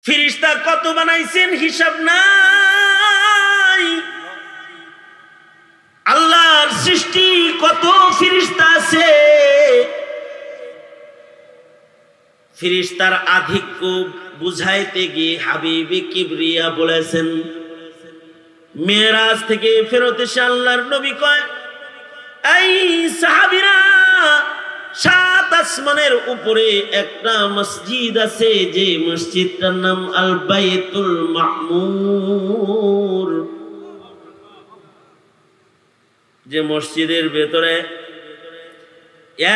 ফিরিস্তা কত বানাইছেন হিসাব নাই। আল্লাহর সৃষ্টি কত ফিরিস্তা আছে। ফিরিস্তার আধিক্য বুঝাইতে গিয়ে হাবিবে কিবরিয়া বলেছেন, মেরাজ থেকে ফেরত এসে আল্লাহর নবী কয়, এই সাহাবীরা, 7 আসমানের উপরে একটা মসজিদ আছে, যে মসজিদটার নাম আল বাইতুল মামুর। যে মসজিদের ভেতরে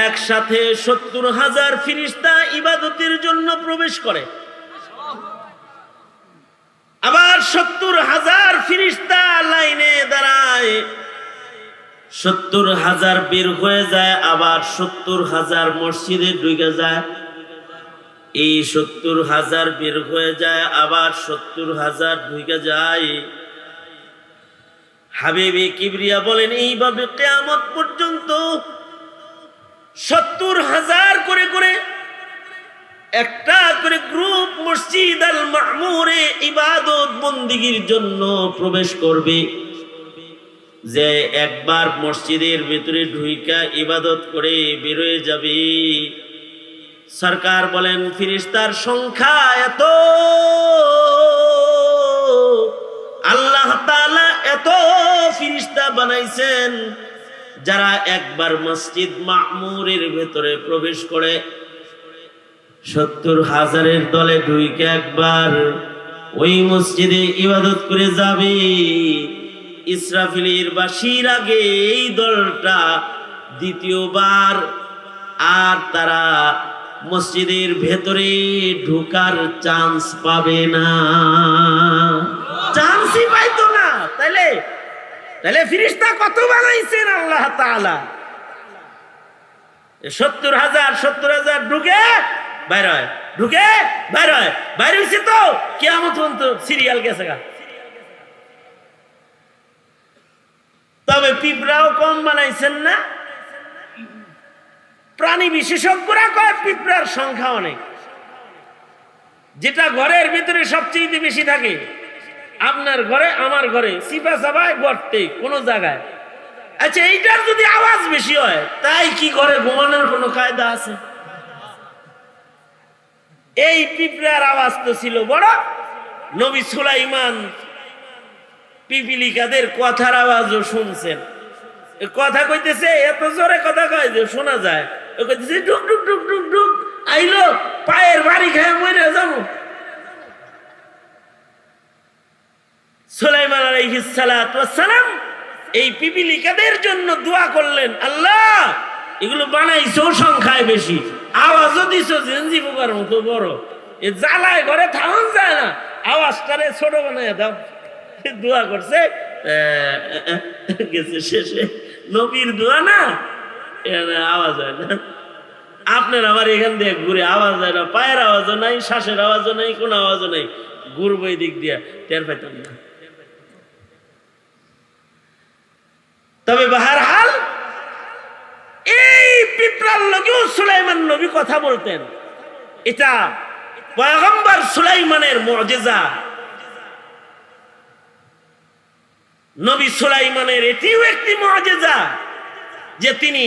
একসাথে 70,000 ফিরিস্তা ইবাদতের জন্য প্রবেশ করে। আবার 70,000 ফিরিস্তা লাইনে দাঁড়ায়, 70,000 বের হয়ে যায়, আবার 70,000 মসজিদে ঢুকে যায়। এই 70,000 বের হয়ে যায়, আবার 70,000 ঢুকে যায়। হাবিবে কিবরিয়া বলেন, এইভাবে কিয়ামত পর্যন্ত 70,000 করে করে একটা করে গ্রুপ মসজিদ আল মামুরে ইবাদত বন্দিগির জন্য প্রবেশ করবে। যে একবার মসজিদের ভিতরে ঢুইকা ইবাদত করে বের হয়ে যাবে। সরকার বলেন, ফিরিস্তার সংখ্যা এত, আল্লাহ তাআলা এত ফিরিস্তা বানাইছেন, যারা একবার মসজিদ মামুরের ভেতরে প্রবেশ করে 70,000 দলে ঢুইকে একবার ওই মসজিদে ইবাদত করে যাবে। ইসরাফিলের বাঁশির আগে এই দলটা দ্বিতীয়বার আর তারা মসজিদের ভেতরে ঢোকার চান্স পাবে না, চান্সই পাইতো না। তাইলে ফিরিস্তা কত বানাইছেন আল্লাহ তাআলা? 70,000 ঢুকে বাইর হয়, ঢুকে বাইর হয়, বাইর হইছে তো কিয়ামত পর্যন্ত সিরিয়াল গেছে গা। তবে পিঁপড়াও কম বানাইছেন না। প্রাণী বিশেষজ্ঞরা কয় পিঁপড়ার সংখ্যা অনেক। যেটা ঘরের ভিতরে সবচেয়ে বেশি থাকে, আপনার ঘরে আমার ঘরে চিপা চাপায় গর্তে কোনো জায়গায়। আচ্ছা, এইটার যদি আওয়াজ বেশি হয়, তাই কি ঘরে ঘুমানোর কোনো কায়দা আছে? এই পিঁপড়ার আওয়াজ তো ছিল বড়। নবী সুলাইমান পিপিলিকাদের কথার আওয়াজও শুনছেন। কথা কইতেছে, এত জোরে কথা কয় যে শোনা যায়। কইতেছে ডুক ডুক ডুক ডুক ডুক, আইলো পায়ের বাড়ি খায় মরে যাবো। সুলাইমান আলাইহিস সালাতু ওয়াস সালাম এই পিপিলিকাদের জন্য দোয়া করলেন, আল্লাহ এগুলো বানাইছো সংখ্যায় বেশি, আওয়াজও দিছো জেনজি পোকার মতো বড়, এ জ্বালায় ঘরে থাকুন যায় না, আওয়াজটারে ছোট বানাইয়া দাও। দোয়া করছে, গেছে শেষে। নবীর দোয়া না, আওয়াজ হয় না। আপনার আমার এখান দিয়ে ঘুরে আওয়াজ হয় না, পায়ের আওয়াজও নাই, শ্বাসের আওয়াজও নাই, কোন আওয়াজও নাই, ঘুরবো এই দিক দিয়ে, টের পাইতাম না। তবে বাহারহাল এই পিঁপড়ার লগেও সুলাইমান নবী কথা বলতেন। এটা পয়গম্বর সুলাইমানের মুজিজা। নবী সুলাইমানের এটিও একটি মুজিজা যে তিনি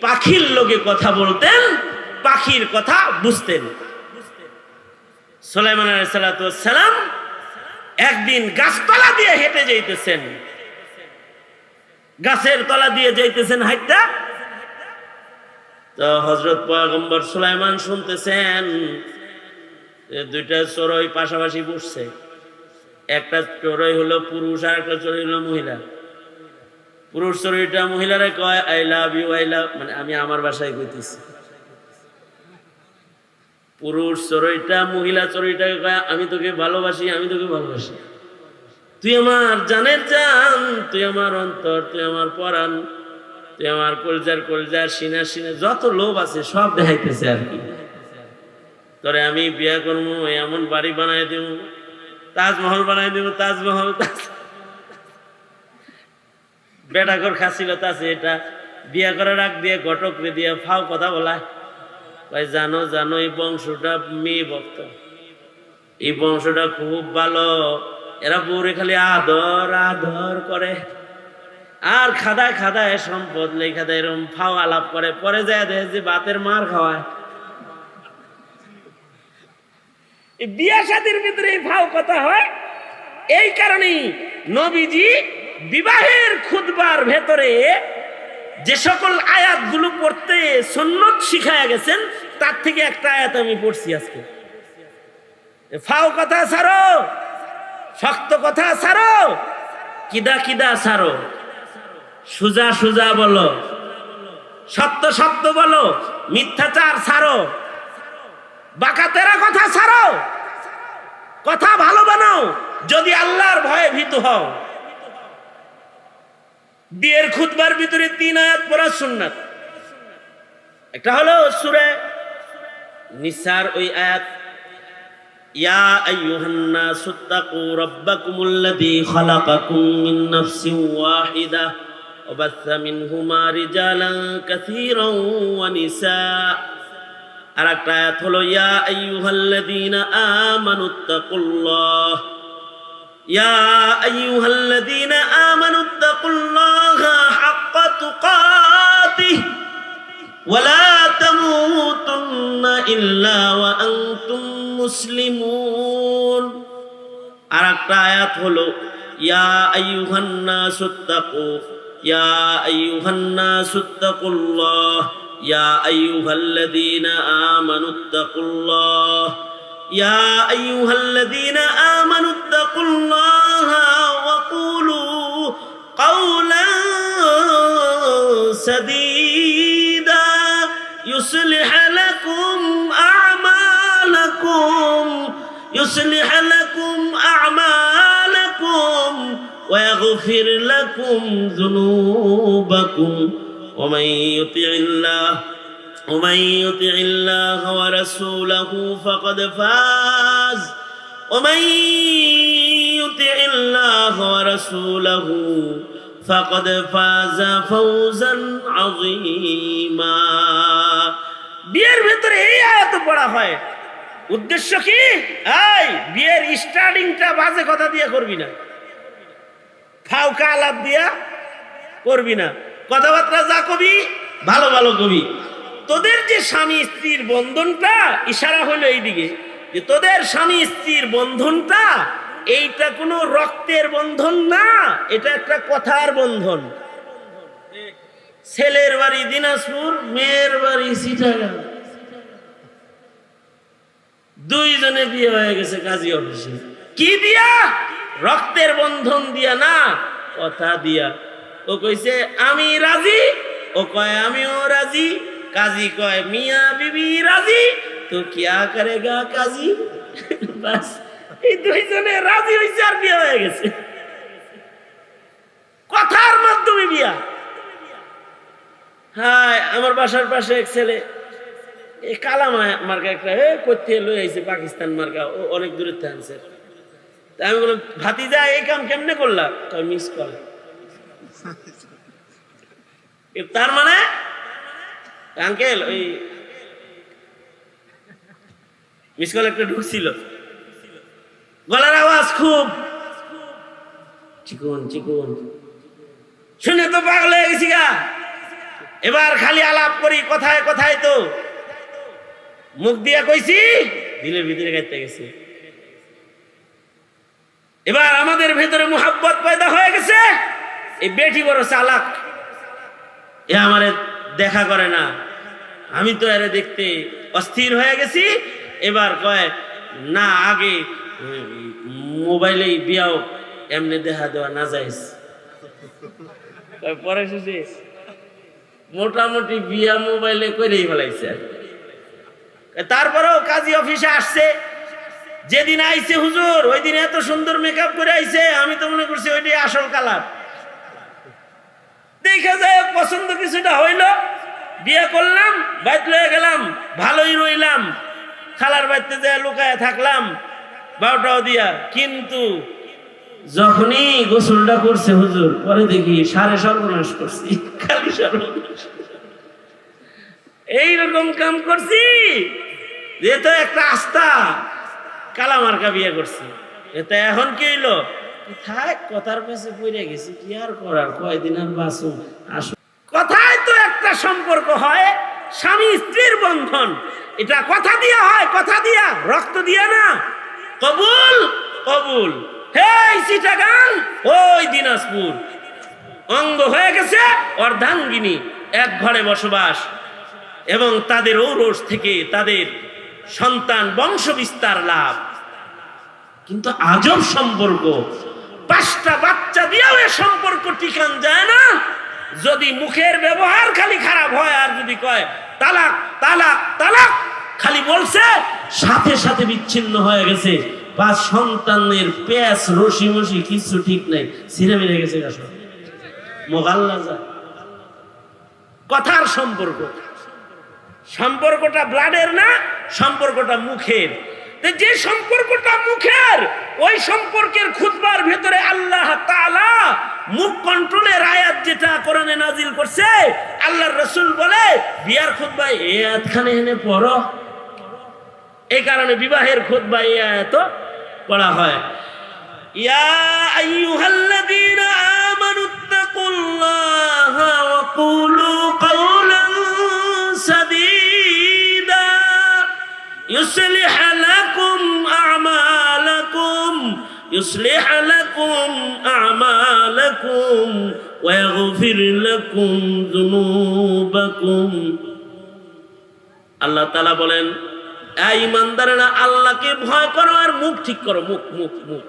পাখির লগে কথা বলতেন, পাখির কথা বুঝতেন। সুলাইমান আলাইহিস সালাতু ওয়াস সালাম একদিন গাছতলা দিয়ে হেঁটে যাইতেছেন, গাছের তলা দিয়ে যাইতেছেন হাইটা। তো হযরত পয়গম্বর সুলাইমান শুনতেছেন দুইটা চড়ুই পাশাপাশি বসছে। একটা চড়ুই হলো পুরুষ আর একটা চড়ুই হলো মহিলা। পুরুষ চড়ুইটা মহিলারে কয় I love you, I love, মানে আমি আমার ভাষায় কইতেছি। পুরুষ চড়ুইটা মহিলা চড়ুইটাকে কয় আমি তোকে ভালোবাসি, আমি তোকে ভালোবাসি, তুই আমার জানের জান, তুই আমার অন্তর, তুই আমার পরাণ, তুই আমার কলজার কলজা, সিনা সিনা, যত লোভ আছে সব দেখাইতেছে আর কি। তোরে আমি বিয়া করবো, এমন বাড়ি বানাই দেব, তাজমহল বানাই দেব, তাজমহল। বেটা ঘর খাসিলতা আছে, এটা বিয়া করার আগ দিয়ে ঘটক রে দিয়ে ফাও কথা বলা, ভাই জানো জানো এই বংশটা মেয়ে ভক্ত, এই বংশটা খুব ভালো, এরা বউরে খালি আদর আদর করে, আর খাদায় খাদায় সম্পদ লেখা দেয়, এরকম ফাও আলাপ করে, পরে যায় দেখে যে বাতের মার খাওয়ায়। বিয়া শাদীর ভিতরে এই ভাও কথা হয়। এই কারণেই নবীজি বিবাহের খুতবার ভেতরে যে সকল আয়াতগুলো পড়তে সুন্নত শিখায়া গেছেন, তার থেকে একটা আয়াত আমি পড়ছি আজকে। ফাও কথা ছাড়ো, শক্ত কথা ছাড়ো, কিদা কিদা ছাড়ো, সুজা সুজা বলো, সত্য সত্য বলো, মিথ্যাচার ছাড়ো, বাঁকা তেরা কথা ছাড়ো, কথা ভালো বানাও যদি আল্লাহর ভয়ে ভীত হও। বিয়ের খুতবার ভিতরে 3 আয়াত পড়া সুন্নাত। একটা হলো সূরা নিসার ওই আয়াত, ইয়া আইয়ুহান নাসু তাকু রাব্বাকুমুল্লাযী খালাকাকুম মিন নাফসিন ওয়াহিদা ওয়া বাসসা মিনহুমা রিজালান কাসীরান ওয়া নিসা। আর একটা আয়াত হলো ইয়া আইয়ুহাল্লাযীনা আমানুত্তাকুল্লাহ, ইয়া আইয়ুহাল্লাযীনা আমানুত্তাকুল্লাহা হাক্কা তুকাতিহি ওয়া লা তামুতুন্না ইল্লা ওয়া আনতুম মুসলিমুন। আর একটা আয়াত হলো ইয়া আইয়ুহান নাসুত্তাকু, ইয়া আইয়ুহান নাসুত্তাকুল্লাহ, ইয়া আইয়ুহাল্লাযীনা আমানুত্তাকুল্লাহ, ইয়া আইয়ুহাল্লাযীনা আমানুত্তাকুল্লাহা ওয়া কুলু কাওলান সাদীদা ইউসলিহ লাকুম আ'মালাকুম, ইউসলিহ লাকুম আ'মালাকুম ওয়া ইয়াগফির লাকুম যুনুবাকুম ومن يطع الله ورسوله فقد فاز، ومن يطع الله ورسوله فقد فاز فوزا عظيما। বিয়ের ভিতরে এই আয়াত পড়া হয়, উদ্দেশ্য কি? এই বিয়ের স্টার্টিংটা বাজে কথা দিয়ে করবি না, ফাউকা আলাপ দিয়া করবি না, কথাবার্তা যা কবি ভালো ভালো কবি। তোদের যে স্বামী স্ত্রীর বন্ধনটা, ইশারা হলো এইদিকে যে তোদের স্বামী স্ত্রীর বন্ধনটা এইটা কোনো রক্তের বন্ধন না, এটা একটা কথার বন্ধন। ছেলের বাড়ি দিনাজপুর, মেয়ের বাড়ি চিটাগাং, দুইজনে বিয়ে হয়ে গেছে কাজী অফিসে। কি দিয়া? রক্তের বন্ধন দিয়া না, কথা দিয়া। ও কইছে আমি রাজি, ও কয় আমিও রাজি, কাজী কয় মিয়া বিবি রাজি, তো কিয়া করেগা কাজী। বাস, এই দুইজনে রাজি হইছে আর বিয়ে হয়ে গেছে, কথার মাধ্যমে বিয়া। হ্যাঁ, আমার বাসার পাশে এক ছেলে এই কালা মার্কা একটা করতে লই আইছে, পাকিস্তান মার্কা, ও অনেক দূরে থাকছে। তাই আমি বললাম ভাতিজা এই কাম কেমনে করলা? কয় মিস কল। তার মানে আঙ্কেল ওই মিস কল একটা ঢুকছিল, গলার আওয়াজ খুব চিকন চিকন, শুনে তো পাগল হয়ে গেছি গা। এবার খালি আলাপ করি কথায় কথায়, তো মুখ দিয়া কইছি, দিলের ভিতরে গাইতে গেছে। এবার আমাদের ভেতরে মুহাব্বত পয়দা হয়ে গেছে। এই বেটি বড় চালাক, এ আমারে দেখা করে না, আমি তো এরে দেখতে অস্থির হয়ে গেছি। এবার কয় না, আগে মোবাইলেই বিয়াও, এমনি দেখা দেওয়া না যাইস। পরে শুনছি মোটামুটি বিয়া মোবাইলে করেই ফেলাইছে। তারপরেও কাজী অফিসে আসছে, যেদিন আইছে হুজুর ওই দিন এত সুন্দর মেকআপ করে আইছে, আমি তো মনে করছি ওইটাই আসল কালার। দেখা যায় পছন্দ কিছুটা হইল, বিয়ে করলাম, বাইত লয়ে গেলাম, ভালোই রইলাম, খালার বাড়িতে যায় লুকায় থাকলাম 12টাও দিয়া। কিন্তু যখনই গোসলটা করছে হুজুর, পরে দেখি সাড়ে সর্বনাশ করছি, খালি সর্বনাশ। এইরকম কাম করছি যে তো একটা আস্থা, কালামার্কা বিয়ে করছি। এটা এখন কি হইলো? থাক, কথার কাছে পড়ে গেছি, কি আর করার, কয়দিন আর বাঁচুম। আসুন, কথায় তো একটা সম্পর্ক হয়, স্বামী স্ত্রীর বন্ধন, এটা কথা দিয়া হয়, কথা দিয়া, রক্ত দিয়া না। কবুল কবুল। হেই চিটাগাং, ওই দিনাজপুর, অঙ্গ হয়ে গেছে অর্ধাঙ্গিনী, এক ঘরে বসবাস, এবং তাদের ঔরস থেকে তাদের সন্তান বংশ বিস্তার লাভ। কিন্তু আজব সম্পর্ক, 5টা বাচ্চা দিয়েও এ সম্পর্ক টিকান যায় না। যদি মুখের ব্যবহার খালি খারাপ হয়, আর যদি কয় তালাক তালাক তালাক খালি বলছে, সাথে সাথে বিচ্ছিন্ন হয়ে গেছে। 5 সন্তানের পেঁচ রশি মশি কিছু ঠিক নাই, ছিঁড়ে মেরে গেছে। মোগাল্লা যা কথার সম্পর্ক, সম্পর্কটা ব্লাডের না, সম্পর্কটা মুখের। যে সম্পর্কটা মুখের, ওই সম্পর্কের খুতবার ভেতরে আল্লাহ তাআলা মুখ কন্ট্রোলের আয়াত যেটা কোরআনে নাজিল করছে, আল্লাহর রাসূল বলে বিয়ার খুতবায় এই আয়াতখানে এনে পড়ো। এই কারণে বিবাহের খুতবায় এই আয়াত পড়া হয়। ইয়া আইয়ুহাল্লাযীনা আমানুত্তাকুল্লাহা ওয়া কুলু কাওলান সাদীদা يصلح لكم أعمالكم ويغفر لكم ذنوبكم। আল্লাহ তাআলা বলেন, এই ঈমানদারেরা আল্লাহকে ভয় করো আর মুখ ঠিক করো। মুখ মুখ মুখ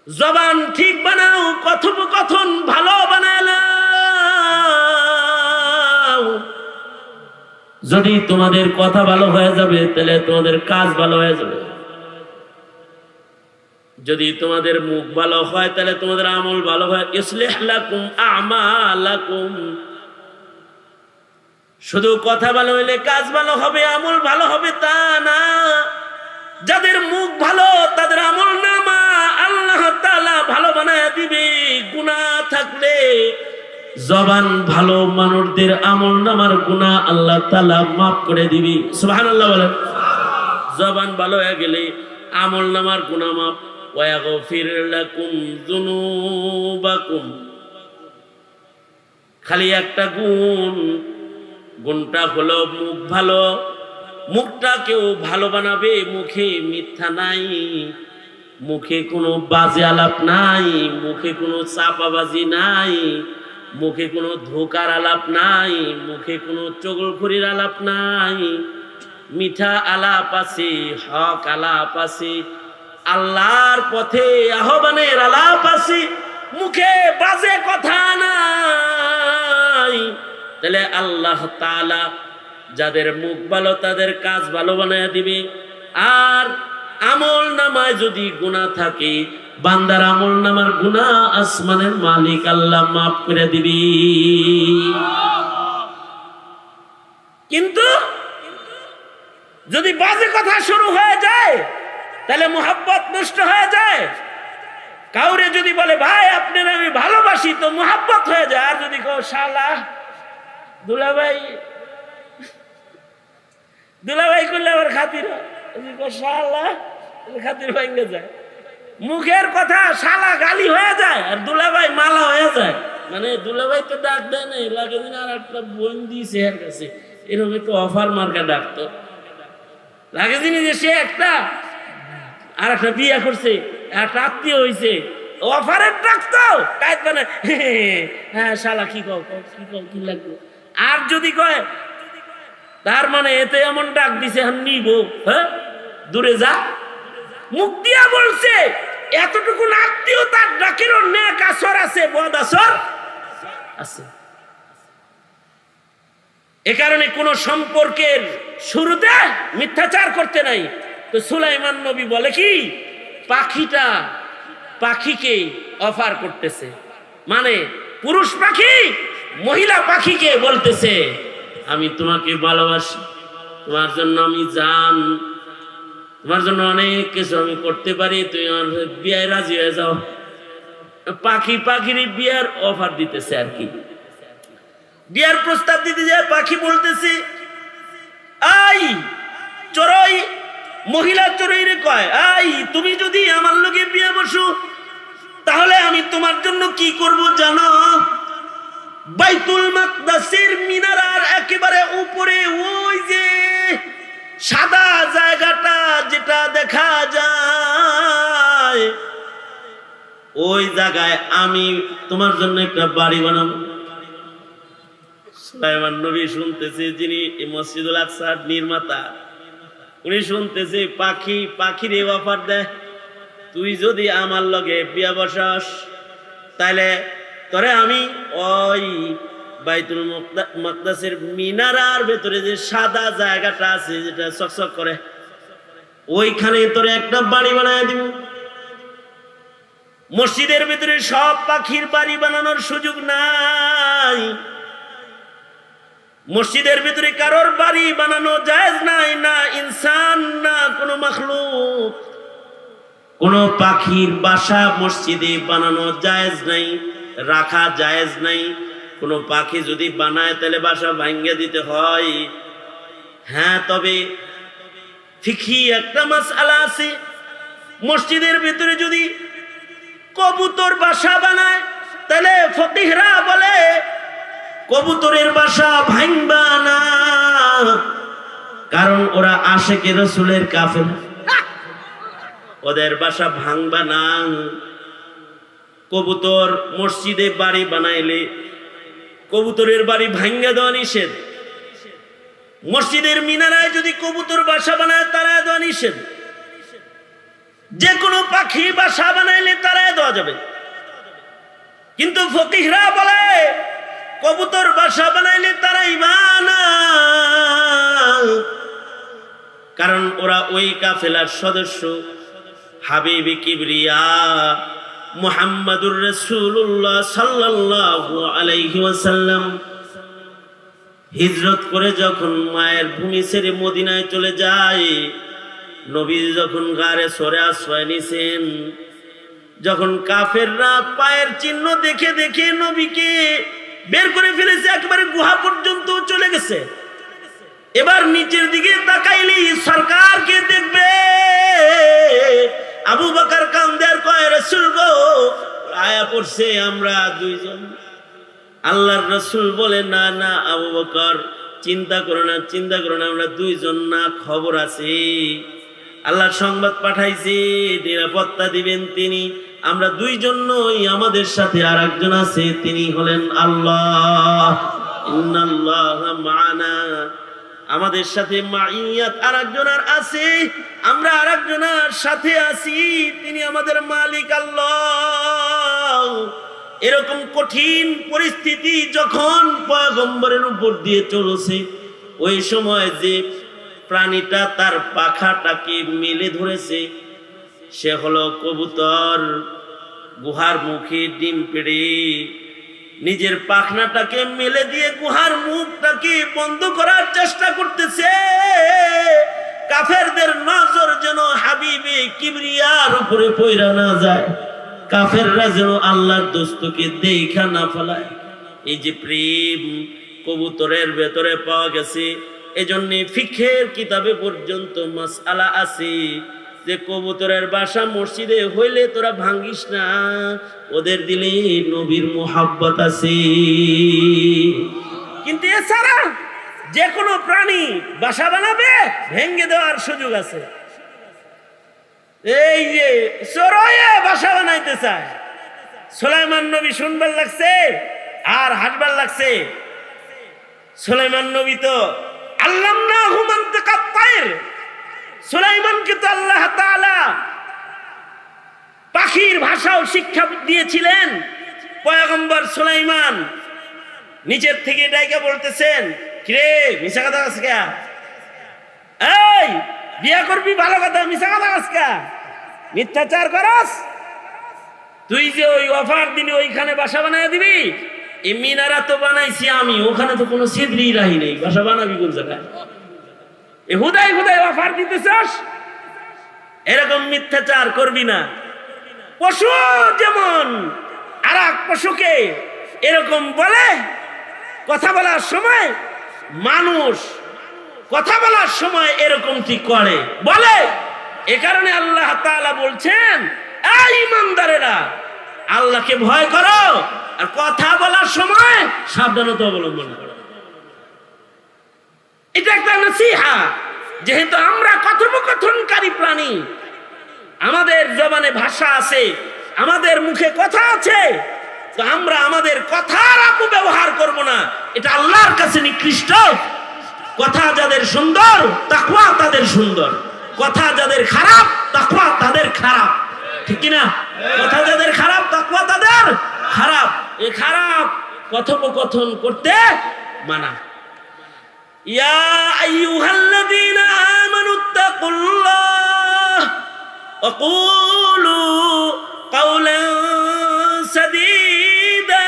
জবান ঠিক বানাও, কথোপকথন ভালো বানাও। যদি তোমাদের কথা ভালো হয়ে যাবে, তাহলে তোমাদের কাজ ভালো হয়ে যাবে। যদি তোমাদের মুখ ভালো হয়, তাহলে তোমাদের আমল ভালো হয়। ইসলিহ লাকুম আমালাকুম। শুধু কথা ভালো হইলে কাজ ভালো হবে, আমল ভালো হবে তা না। যাদের মুখ ভালো, তাদের আমল নামা আল্লাহ তাআলা ভালো বানায় দিবে। গুনাহ থাকলে, জবান ভালো মানুষদের আমল নামার গুনাহ আল্লাহ তাআলা মাফ করে দিবি। সুবহানাল্লাহ বলেন। জবান ভালো হয়ে গেলে আমল নামার গুনাহ মাফ। ওয়া ইয়াগফির লাকুম যুনুবাকুম। খালি একটা গুণটা হলো মুখ ভালো। মুখটা কেউ ভালো বানাবে, মুখে মিথ্যা নাই, মুখে কোনো বাজে আলাপ নাই, মুখে কোনো চাপাবাজি নাই, মুখে কোনো ধোকার আলাপ নাই, মুখে কোনো চগলখড়ির আলাপ নাই। মিঠা আলাপ আছে, হক আলাপ আছে, আল্লাহর পথে আহ্বানের আলাপ আছে, মুখে বাজে কথা নাই। তাহলে আল্লাহ তাআলা যাদের মুখ ভালো, তাদের কাজ ভালো বানায় দিবে। আর আমল নামায় যদি গুনাহ থাকে, বান্দার আমল নামার গুনাহ আসমানের মালিক আল্লাহ মাফ করে দিবি। কিন্তু যদি বাজে কথা শুরু হয়ে যায়, তাহলে মুহাব্বত নষ্ট হয়ে যায়। কাউরে যদি বলে ভাই আপনার আমি ভালোবাসি, তো মুহাব্বত হয়ে যায়। আর যদি কও শালা দুলাভাই, দুলাভাই করলে আবার খাতির, শালা খাতির ভাঙ্গে যায়। মুখের কথা শালা গালি হয়ে যায়, আর দুলাভাই মালা হয়ে যায়। মানে দুলাভাই তো ডাক দেয় না, লাগে দিন আর একটা বোন দিয়েছে এর কাছে, এরকম একটু অফার মার্কা ডাকতো। লাগে দিন যে সে একটা আর একটা বিয়ে করছে, একটা আত্মীয় হয়েছে, অফারের ডাকতো কাজ মানে হ্যাঁ শালা কি কও কি কও কি লাগবে। আর যদি কয় তার মানে এতে এমন ডাক দিছে নিব, হ্যাঁ দূরে যা। মুখ দিয়া বলছে, এতটুকু আত্মীয়তার ডাকেরও নেক আসর আছে, বদ আসর আছে। এ কারণে কোন সম্পর্কের শুরুতে মিথ্যাচার করতে নাই। তো সুলাইমান নবী বলে কি, পাখিকে অফার করতেছে, মানে পুরুষ পাখি মহিলা পাখিকে বলতেছে আমি তোমাকে ভালোবাসি, তোমার জন্য আমি জান, তোমার জন্য অনেক কিছু আমি করতে পারি, তুমি আমার বিয়ায় রাজি হয়ে যাও। পাখির বিয়ার অফার দিতেছে আর কি, বিয়ার প্রস্তাব দিতে যায়। পাখি বলতেছে আই চড়ই, মহিলা চড়াইরে কয়, এই তুমি যদি আমার লগে বিয়ে বসো তাহলে আমি তোমার জন্য কি করব জানো? বাইতুল মাকদাসের মিনারার একেবারে উপরে ওই যে সাদা জায়গাটা যেটা দেখা যায়, ওই জায়গায় আমি তোমার জন্য একটা বাড়ি বানাবো। সুলাইমান নবী শুনতেছে, যিনি মসজিদুল আকসার নির্মাতা, উনি শুনতেছে পাখির এই অফার দেয়, তুই যদি আমার লগে বিয়া বসাস তাহলে তরে আমি ওই বাইতুল মাকদাসের মিনারার ভেতরে যে সাদা জায়গাটা আছে যেটা চকচক করে, ওইখানে তোরে একটা বাড়ি বানায় দিব। মসজিদের ভেতরে সব পাখির বাড়ি বানানোর সুযোগ নাই, মসজিদের ভিতরে কারোর বাড়ি বানানো জায়েজ নাই, না ইনসান না কোনো মাখলুক, কোনো পাখির বাসা মসজিদে বানানো জায়েজ নাই, রাখা জায়েজ নাই। কোনো পাখি যদি বানায় তাহলে বাসা ভাঙ্গে দিতে হয়। হ্যাঁ, তবে ফিকহি একটা মাসআলা আছে, মসজিদের ভিতরে যদি কবুতর বাসা বানায় তাহলে ফকিহরা বলে কবুতরের বাসা ভাঙবা না, কারণ ওরা আশিকে রাসূলের কাফের, ওদের বাসা ভাঙবা না। কবুতর মসজিদে বাড়ি বানাইলে কবুতরের বাড়ি ভাঙ্গা দেওয়া নিষেধ। মসজিদের মিনারায় যদি কবুতর বাসা বানায় তারা দেওয়া নিষেধ। যে কোনো পাখি বাসা বানাইলে তারা দেওয়া যাবে, কিন্তু ফকিহরা বলে কবুতর বাসা বানাইলে তারাই মানা, কারণ ওরা ওই কাফেলার সদস্য। হাবিবি কিবরিয়া মুহাম্মাদুর রাসূলুল্লাহ সাল্লাল্লাহু আলাইহি ওয়াসাল্লাম হিজরত করে যখন মায়ের ভূমি ছেড়ে মদিনায় চলে যায়, নবী যখন গারে সরে আশ্রয় নিছেন, যখন কাফেররা পায়ের চিহ্ন দেখে দেখে নবীকে বের করে ফেলেছে, একেবারে গুহা পর্যন্ত চলে গেছে, এবার নিচের দিকে তাকাইলি সরকারকে দেখবে। আবু বকর কান্দে আর কয়, রাসূল গো আয়া পড়ছে আমরা দুইজন। আল্লাহর রাসূল বলে, না না আবু বকর চিন্তা করো না, চিন্তা করো না, আমরা দুইজন না, খবর আছে, আল্লাহ সংবাদ পাঠাইছে নিরাপত্তা দিবেন তিনি, আমরা দুইজন নই, আমাদের সাথে আর একজন আছে, তিনি হলেন আল্লাহ। ইন্নাল্লাহা মা'ানা, আমাদের সাথে মাইয়াত আর একজনের আছে, আমরা আর একজনের সাথে আছি, তিনি আমাদের মালিক আল্লাহ। এরকম কঠিন পরিস্থিতি যখন পয়গম্বরের উপর দিয়ে চলেছে, ওই সময় যে প্রাণীটা তার পাখাটাকে মেলে ধরেছে সে হলো কবুতর। গুহার মুখে ডিম পেড়ে নিজের পাখনাটাকে মেলে দিয়ে গুহার মুখটাকে বন্ধ করার চেষ্টা করতেছে। কাফেরদের নজর যেন হাবিবে কিবরিয়ার উপরে পয়রা না যায়, কাফেররা যেন আল্লাহর দোস্তকে দেখা না ফেলায়। এই যে প্রেম কবুতরের ভেতরে পাওয়া গেছে, এজন্য ফিকহের কিতাবে পর্যন্ত মাসআলা আছে যে কবুতরের বাসা মসজিদে হইলে তোরা ভাঙ্গিস না, ওদের দিলে নবীর মোহাব্বত আছে। কিন্তু এছাড়া যে কোনো প্রাণী বাসা বানাবে ভেঙ্গে দেওয়ার সুযোগ আছে। এই যে চড়াইয়ে বাসা বানাইতে চায়, সুলাইমান নবী শুনবার লাগছে আর হাঁটবার লাগছে। সুলাইমান নবী তো আল্লামনাহু মানতিকাত তায়র, সুলাইমানকে তো আল্লাহ তাআলা পাখির ভাষাও শিক্ষা দিয়েছিলেন। পয়গম্বর সুলাইমান নিচের থেকে ডাইকা বলতেছেন, কিরে মিছা কথা আজকে, এই বিয়া করবি ভালো কথা, মিছা কথা আজকে মিথ্যাচার করস, তুই যে ওই অফার দিলি ওইখানে বাসা বানায় দিবি, এই মিনারা তো বানাইছি আমি, ওখানে তো কোনো ছিদ্রি রাহি নেই, বাসা বানাবি কোন জায়গায়? হুদাই হুদাই অফার দিতেছস, এরকম মিথ্যাচার করবি না। পশু যেমন আর এক পশুকে এরকম বলে, কথা বলার সময় মানুষ কথা বলার সময় এরকমটি করে বলে। এ কারণে আল্লাহ তাআলা বলছেন, এই ঈমানদারেরা আল্লাহকে ভয় করো আর কথা বলার সময় সাবধানতা অবলম্বন করো। এটা একটা নসিহা। যেহেতু আমরা কথোপকথনকারী প্রাণী, আমাদের জবানে ভাষা আছে, আমাদের মুখে কথা আছে, তো আমরা আমাদের কথার অপব্যবহার করব না। এটা আল্লাহর কাছে নিকৃষ্ট। কথা যাদের সুন্দর, তাকওয়া তাদের সুন্দর। কথা যাদের খারাপ, তাকওয়া তাদের খারাপ। ঠিক কি না? কথা যাদের খারাপ, তাকওয়া তাদের খারাপ। এই খারাপ কথোপকথন করতে মানা। ইয়া আইয়ুহাল্লাযীনা আমানুত্তাকুল্লাহ ওয়া কুলু কাওলান সাদীদা।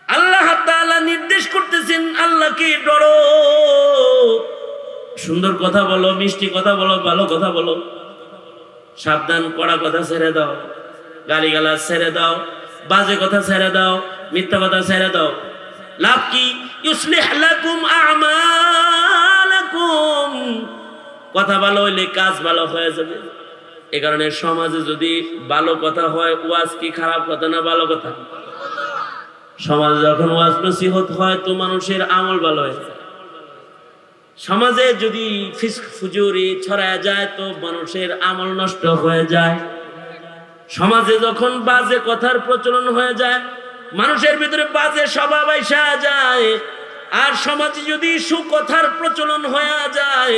আল্লাহ তাআলা নির্দেশ করতেছেন, আল্লাহকে ডরো, সুন্দর কথা বলো, মিষ্টি কথা বলো, ভালো কথা বলো। সাবধান, কড়া কথা ছেড়ে দাও, গালিগালাজ ছেড়ে দাও, বাজে কথা ছেড়ে দাও, মিথ্যা কথা ছেড়ে দাও। লাভ কি? ইউসলিহ লাকুম আমালাকুম। কথা ভালো হইলে কাজ ভালো হয়ে যাবে। এই কারণে সমাজে যদি ভালো কথা হয়, ওয়াজ কি খারাপ কথা না ভালো কথা? সমাজে যখন ওয়াজ নসিহত হয় তো মানুষের আমল ভালো হয়ে যায়। সমাজে যদি ফিস্ক ফুজুরি ছড়ায় যায় তো মানুষের আমল নষ্ট হয়ে যায়। সমাজে যখন বাজে কথার প্রচলন হয়ে যায়, মানুষের ভিতরে বাজে স্বভাব আইসা যায়। আর সমাজে যদি সুকথার প্রচলন হয়ে যায়,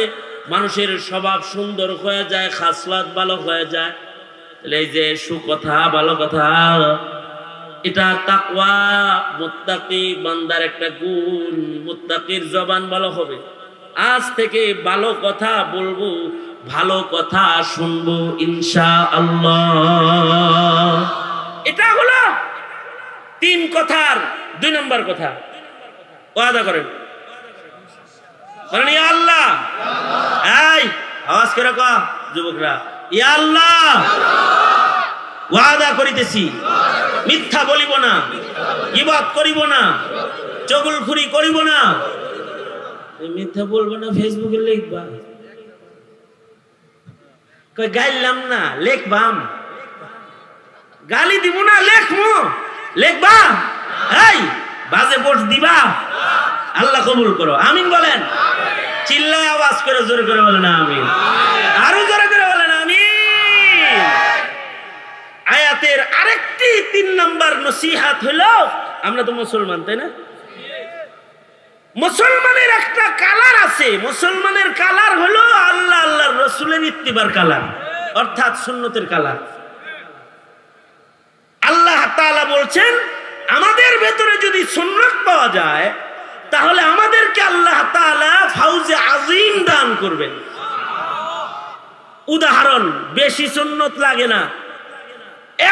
মানুষের স্বভাব সুন্দর হয়ে যায়, খাসলাত ভালো হয়ে যায়। তাহলে এই যে সুকথা, ভালো কথা, এটা তাকওয়া, মুত্তাকি বান্দার একটা গুণ। মুত্তাকির জবান ভালো হবে। আজ থেকে ভালো কথা বলবো, ভালো কথা শুনবো ইনশাআল্লাহ। এটা হলো 3 কথার 2 নম্বর কথা। ওয়াদা করেন, বলেন ইয়া আল্লাহ। এই আওয়াজ করে কও যুবকরা, ইয়া আল্লাহ, ওয়াদা করিতেছি মিথ্যা বলিব না, গীবত করিব না, চগলখুরি করিব না। মিথ্যা বলবো না, ফেসবুকে লিখবা। কই গাইলাম না, লেখবাম। গালি দিব না, লেখমু, লেখবা। এই বাজে পোস্ট দিবা, আল্লাহ কবুল করো। আমিন বলেন। চিল্লায় আওয়াজ করে জোরে করে বলেন আমিন। আরো জোরে করে বলেন আমিন। আয়াতের আরেকটি 3 নম্বর নসিহত হলো, আমরা তো মুসলমান, তাই না? মুসলমানের একটা কালার আছে। মুসলমানের কালার হলো আল্লাহ আল্লাহর রাসূলের ইত্তিবার কালার, অর্থাৎ সুন্নতের কালার। আল্লাহ তাআলা বলছেন, আমাদের ভেতরে যদি সুন্নাত পাওয়া যায় তাহলে আমাদেরকে আল্লাহ তাআলা ফাউজে আযীম দান করবেন। উদাহরণ, বেশি সুন্নত লাগে না।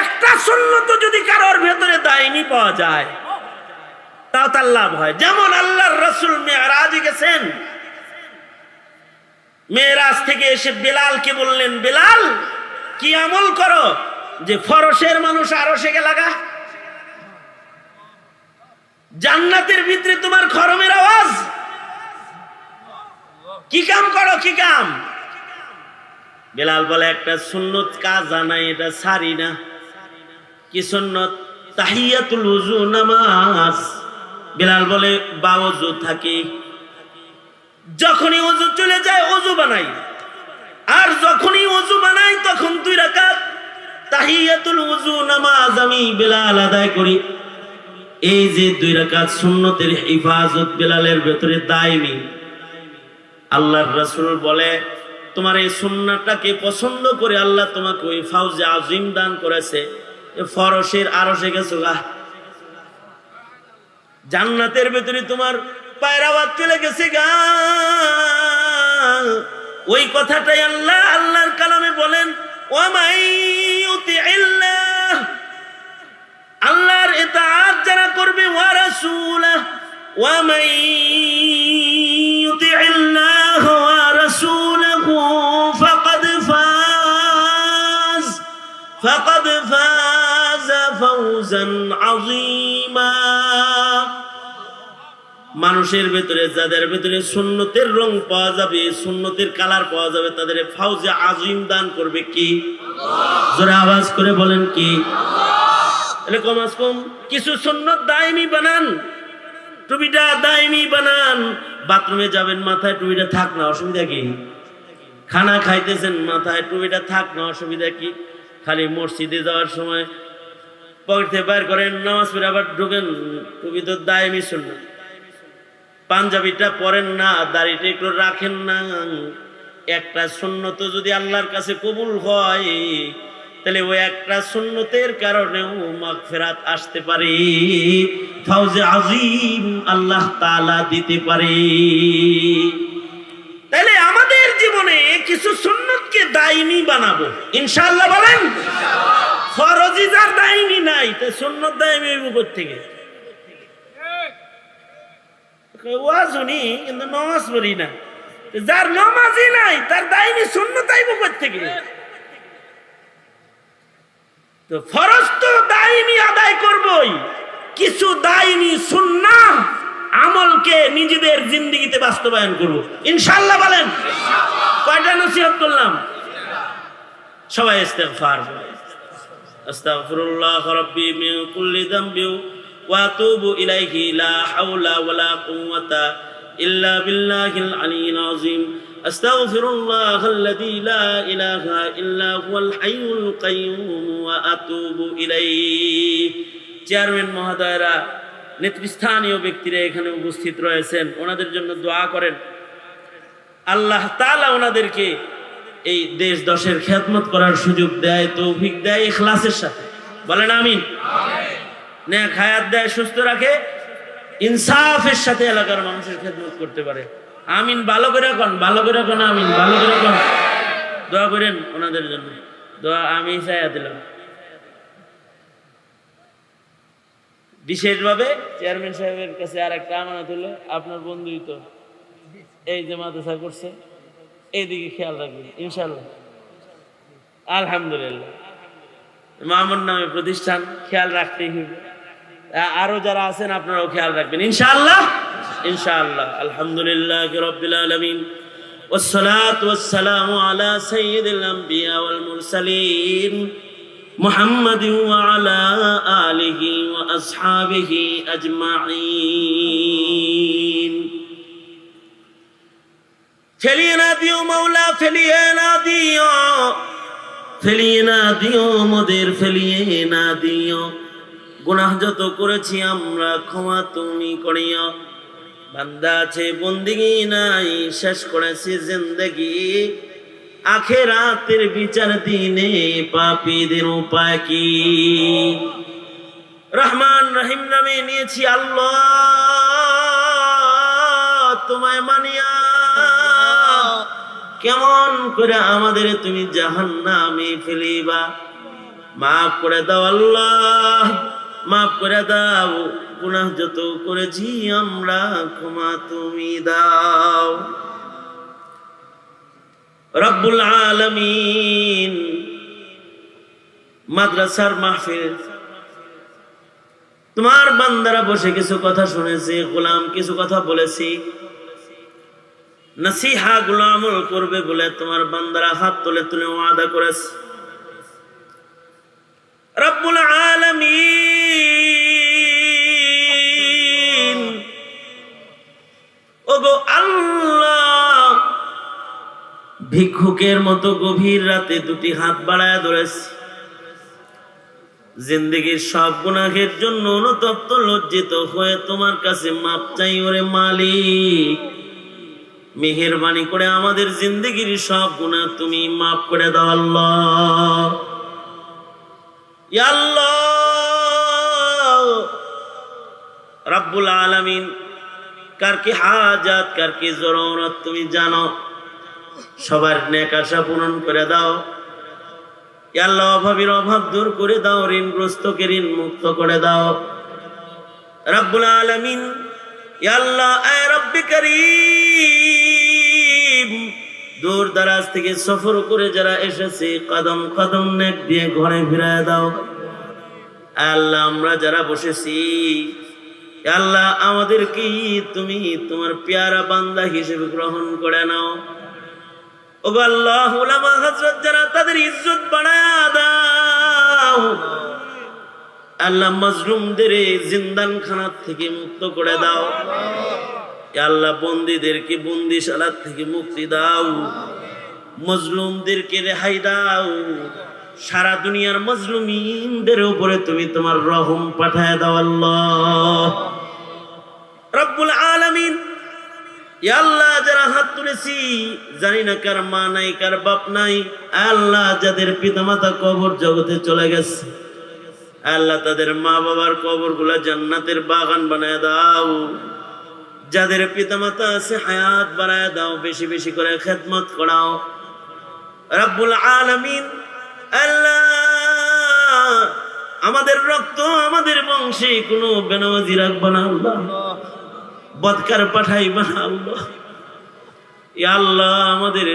একটা সুন্নত যদি কারোর ভেতরে দায়মি পাওয়া যায় তাও তার লাভ হয়। যেমন আল্লাহর রাসূল মেরাজে গেছেন, মেরাজ থেকে এসে বেলালকে বললেন, বেলাল কি আমল করো যে ফরশের মানুষ আরশে লাগা? জান্নাতের ভিতরে তোমার খরমের আওয়াজ। কি কাম করো, কি কাম? বেলাল বলে, একটা সুন্নত কাজ জানাই, এটা সারি না। কি সুন্নত? তাহিয়াতুল ওযু, নামাজ। বেলাল বলে, বা ওযু থাকি, যখনই ওযু চলে যায় ওযু বানাই, আর যখনই ওযু বানাই তখন 2 রাকাত তাহিয়াতুল ওযু নামাজ আমি বেলাল আদায় করি। এই যে 2 রাকাত সুন্নতের হিফাজত বেলালের ভেতরে দায়মি। আল্লাহর রাসূল বলে, তোমার এই সুন্নাতটাকে পছন্দ করে আল্লাহ তোমাকে ওই ফাউজে আযীম দান করেছে। ফরশের আরশে গেছো গা, জান্নাতের ভেতরে তোমার পায়ের আওয়াজ চলে গেছে গা। ওই কথাটাই আল্লাহ আল্লাহর কালামে বলেন, ওয়া মাই ইউতিইল্লাহ, আল্লাহর ইতাআত যারা করবে, ওয়া রাসূলা, ওয়া মাই ইউতিইল্লাহ ওয়া রাসূলাহু ফাকাদ ফাজ ফাওজান আযীমা। মানুষের ভেতরে যাদের ভেতরে সুন্নতের রং পাওয়া যাবে, সুন্নতের কালার পাওয়া যাবে, তাদের ফাউজে আজিম দান করবে কি? জোরে আওয়াজ করে বলেন কি? তাহলে কমাস কম কিছু সুন্নত দায়মি বানান, টুপিটা দায়মি বানান। বাথরুমে যাবেন, মাথায় টুপিটা থাক না, অসুবিধা কি? খানা খাইতেছেন, মাথায় টুপিটা থাক না, অসুবিধা কি? খালি মসজিদে যাওয়ার সময় পকেটে বাইর করেন, নামাজ পড়ে আবার ঢুকেন, টুপি তো দায়মি সুন্নাত। পাঞ্জাবিটা পরেন না, দাড়িটা একটু রাখেন না। একটা সুন্নত যদি আল্লাহর কাছে কবুল হয়, তাহলে ওই একটা সুন্নতের কারণেও মাগফিরাত আসতে পারে, ফাউজে আজিম আল্লাহ তাআলা দিতে পারে। তাহলে আমাদের জীবনে কিছু সুন্নতকে দায়মি বানাবো ইনশাআল্লাহ, বলেন। ফরজি যার দায়মি নাই, তো সুন্নত দায়মি হইব কোত্থেকে? ওয়াজ শুনি কিন্তু নামাজ পড়ি না। যার নামাজই নাই তার দায়মি সুন্নত আইব কোত্থেকে? তো ফরজ তো দায়মি আদায় করবই, কিছু দায়মি সুন্নাহ আমলকে নিজেদের জিন্দেগিতে বাস্তবায়ন করব ইনশাআল্লাহ, বলেন। কয়টা নসিহত করলাম? সবাই ইস্তিগফার। আস্তাগফিরুল্লাহ রাব্বি মিন কুল্লি যামবি ওয়া আতুবু ইলাইহি লা হাওলা ওয়ালা কুওয়াতা ইল্লা বিল্লাহিল আলিয়্যিল আযীম। আস্তাগফিরুল্লাহাল্লাযী লা ইলাহা ইল্লা হুয়াল হাইয়ুল কাইয়্যুম ওয়া আতুবু ইলাইহি। চেয়ারম্যান মহোদয়রা, নেতৃস্থানীয় ব্যক্তিরা এখানে উপস্থিত রয়েছেন, ওনাদের জন্য দোয়া করেন। আল্লাহ তাআলা ওনাদেরকে এই দেশ দশের খেদমত করার সুযোগ দেয়, তৌফিক দেয় ইখলাসের সাথে, বলেন আমিন। নেক হায়াত দেয়, সুস্থ রাখে, ইনসাফের সাথে এলাকার মানুষের খেদমত করতে পারে। আমিন। ভালো করে কোন, ভালো করে কোন, আমিন। ভালো করে কোন। দোয়া করেন ওনাদের জন্য। দোয়া আমি চাইয়া দিলাম। বিশেষভাবে চেয়ারম্যান সাহেবের কাছে আর একটা আমানত হলো, আপনার বন্ধুই তো এই যে মাদ্রাসা করছে, এইদিকে খেয়াল রাখবেন ইনশাআল্লাহ। আলহামদুলিল্লাহ, মামুন নামে প্রতিষ্ঠান, খেয়াল রাখতেই হবে। আরো যারা আছেন আপনারাও খেয়াল রাখবেন ইনশাআল্লাহ, ইনশাআল্লাহ। আলহামদুলিল্লাহি রাব্বিল আলামিন ওয়াসসালাতু ওয়াসসালামু আলা সাইয়্যিদিল আমবিয়া ওয়াল মুরসালিন মুহাম্মাদিন ওয়া আলা আলিহি ওয়া আসহাবিহি আজমাইন। ফেলিয়ে না দিও মাওলা, ফেলিয়ে না দিও, ফেলিয়ে না দিও মোদের, ফেলিয়ে না দিও। গুনাহ যত করেছি আমরা ক্ষমা তুমি করিও। বান্দা আছে বন্দিগি নাই, শেষ করেছি জিন্দেগি, আখিরাতের বিচার দিনে পাপীদের উপায় কি? রহমান রহিম নামে নিয়েছি আল্লাহ, তোমায় মানিয়া কেমন করে আমাদের তুমি জাহান্নামে ফেলিবা? মাফ করে দাও আল্লাহ, মাফ করে দাও। গুনাহ যত করেছি আমরা ক্ষমা তুমি দাও। রব্বুল আলামিন মাদ্রাসার মাহফিল, তোমার বান্দারা বসে কিছু কথা শুনেছে, গোলাম কিছু কথা বলেছি, নসিহা গুলো আমল করবে বলে তোমার বান্দারা হাত তুলে তুলে ওয়াদা করেছে। রব্বুল আলামিন ওগো আল্লাহ, ভিক্ষুকের মতো গভীর রাতে দুটি হাত বাড়ায় ধরেছি, জিন্দেগীর সব গুনাহের জন্য অনুতপ্ত লজ্জিত হয়ে তোমার কাছে মাপ চাই। ওরে মালিক, মেহেরবানি করে আমাদের জিন্দেগীর সব গুনাহ তুমি মাফ করে দাও আল্লাহ। ইয়া আল্লাহ রব্বুল আলামিন, কার কি হাজাত, কার কি জরুরত তুমি জানো, সবার নেক আশা পূরণ করে দাও। ইয়া আল্লাহ অভাবীর অভাব দূর করে দাও, ঋণগ্রস্তকে ঋণ মুক্ত করে দাও রব্বুল আলামিন। ইয়া আল্লাহ আয় রব্বি কারীম, দূর দারাজ থেকে সফর করে যারা এসেছে কদম কদম নেক দিয়ে ঘরে ফিরায় দাও। আল্লাহ আমরা যারা বসেছি আল্লাহ আমাদেরকে তুমি তোমার পেয়ারা বান্দা হিসেবে গ্রহণ করে নাও। ওগো আল্লাহ, উলামা হযরত যারা তাদের ইজ্জত বাড়ায়া দাও। আল্লাহ মাজলুমদের জিন্দানখানা থেকে মুক্ত করে দাও। আল্লাহ বন্দীদেরকে বন্দিশালা থেকে মুক্তি দাও, মজলুমদেরকে রেহাই দাও। সারা দুনিয়ার মজলুমিনদের উপরে তুমি তোমার রহম পাঠায় দাও আল্লাহ রব্বুল আলামিন। ইয়া আল্লাহ, যারা হাত তুলেছি জানি না কার মা নাই কার বাপ নাই, আল্লাহ যাদের পিতামাতা কবর জগতে চলে গেছে, আল্লাহ তাদের মা বাবার কবরগুলা জান্নাতের বাগান বানায় দাও। যাদের পিতামাতা আছে হায়াত বাড়ায় দাও, বেশি বেশি করে খেদমত করাও রব্বুল আলামিন। আল্লাহ, আমাদের রক্ত আমাদের বংশে কোনো বেনামাজি রাখবা না আল্লাহ, বদকার পাঠাইবা না আল্লাহ। ইয়া আল্লাহ, আমাদের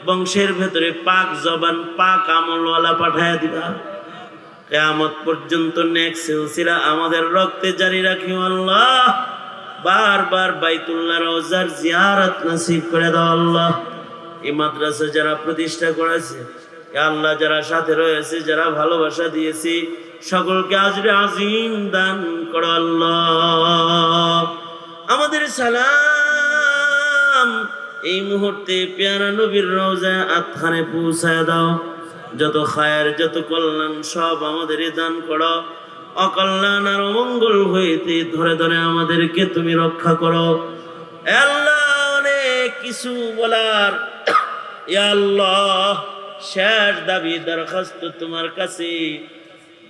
বংশের ভেতরে পাক জবান পাক আমলওয়ালা পাঠায় দিবা। কিয়ামত পর্যন্ত নেক সিলসিলা আমাদের রক্তে জারি রাখিও আল্লাহ। বারবার বাইতুল্লাহ রওজার জিয়ারত নসিব করে দাও আল্লাহ। এই মাদ্রাসা যারা প্রতিষ্ঠা করেছে, ইয়া আল্লাহ যারা সাথে রয়েছে, যারা ভালোবাসা দিয়েছে, সকলকে আজরে আজিম দান করো আল্লাহ। আমাদের সালাম এই মুহূর্তে পেয়ারা নবীর রওজায় আতখানে পৌঁছায় দাও। যত খায়ের যত কল্যাণ সব আমাদের দান করো। অকল্যাণ আর অমঙ্গল হইতে ধরে ধরে আমাদেরকে তুমি রক্ষা করো আল্লাহ। অনেক কিছু বলার, ইয়া আল্লাহ শেষ দাবি দরখাস্ত তোমার কাছে,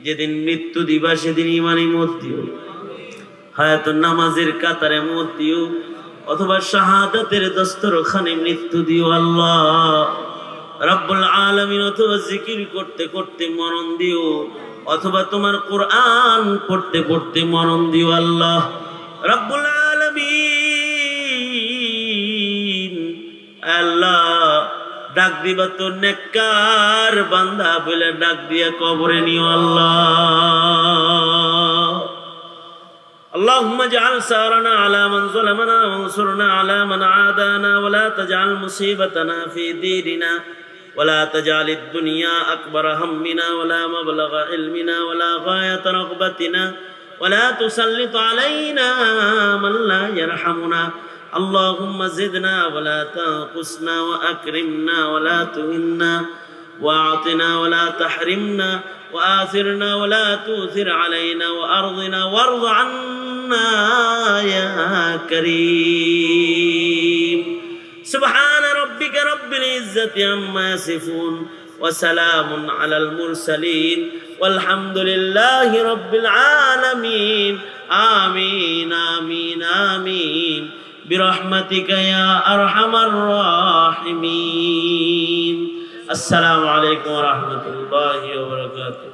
যেদিন মৃত্যু দিবা সেদিন ইমানি মত দিও, হয়তো নামাজের কাতারে মত দিও, অথবা শাহাদাতের দস্তরখানে মৃত্যু দিও আল্লাহ রব্বুল আলামিন। অথবা জিকির করতে করতে মরণ দিও, অথবা তোমার কোরআন পড়তে পড়তে মরণ দিও আল্লাহ রব্বুল আলামিন। আল্লাহ ডাক দিবা তো নেককার বান্দা বলে ডাক দিয়া কবরে নিও আল্লাহ। اللهم اجعل ثارنا على من ظلمنا وانصرنا على من عادانا ولا تجعل مصيبتنا في ديننا ولا تجعل الدنيا أكبر همنا ولا مبلغ علمنا ولا غاية رغبتنا ولا تسلط علينا من لا يرحمنا. اللهم زدنا ولا تنقصنا وأكرمنا ولا تهنا وأعطنا ولا تحرمنا وآثرنا ولا تؤثر علينا وأرضنا وارض عنا يا كريم. سبحان ربك رب العزة عما يصفون وسلام على المرسلين والحمد لله رب العالمين. آمين آمين آمين برحمتك يا أرحم الراحمين. السلام عليكم ورحمة الله وبركاته.